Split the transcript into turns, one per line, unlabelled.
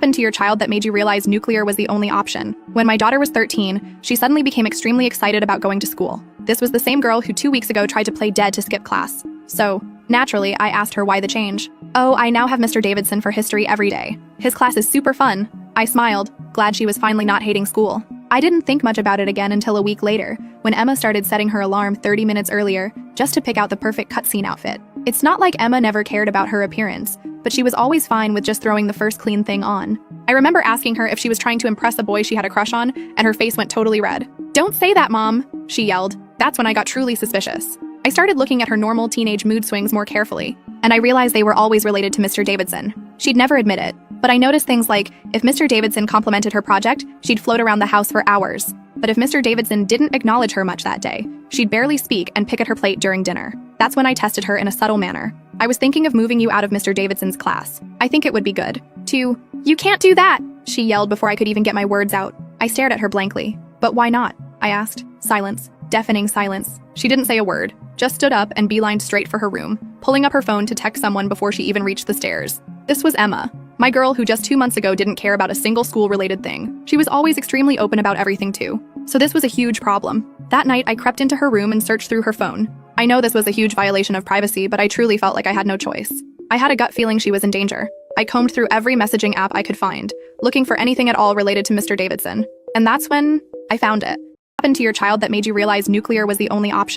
Happened to your child that made you realize nuclear was the only option? When my daughter was 13, she suddenly became extremely excited about going to school. This was the same girl who 2 weeks ago tried to play dead to skip class. So, naturally, I asked her why the change. Oh, I now have Mr. Davidson for history every day. His class is super fun. I smiled, glad she was finally not hating school. I didn't think much about it again until a week later, when Emma started setting her alarm 30 minutes earlier, just to pick out the perfect cutscene outfit. It's not like Emma never cared about her appearance, but she was always fine with just throwing the first clean thing on. I remember asking her if she was trying to impress a boy she had a crush on, and her face went totally red. "Don't say that, Mom," she yelled. That's when I got truly suspicious. I started looking at her normal teenage mood swings more carefully, and I realized they were always related to Mr. Davidson. She'd never admit it, but I noticed things like, if Mr. Davidson complimented her project, she'd float around the house for hours. But if Mr. Davidson didn't acknowledge her much that day, she'd barely speak and pick at her plate during dinner. That's when I tested her in a subtle manner. I was thinking of moving you out of Mr. Davidson's class. I think it would be good. You can't do that, she yelled before I could even get my words out. I stared at her blankly. But why not? I asked. Silence. Deafening silence. She didn't say a word, just stood up and beelined straight for her room, pulling up her phone to text someone before she even reached the stairs. This was Emma, my girl who just 2 months ago didn't care about a single school-related thing. She was always extremely open about everything too. So this was a huge problem. That night, I crept into her room and searched through her phone. I know this was a huge violation of privacy, but I truly felt like I had no choice. I had a gut feeling she was in danger. I combed through every messaging app I could find, looking for anything at all related to Mr. Davidson. And that's when I found it. What happened to your child that made you realize nuclear was the only option?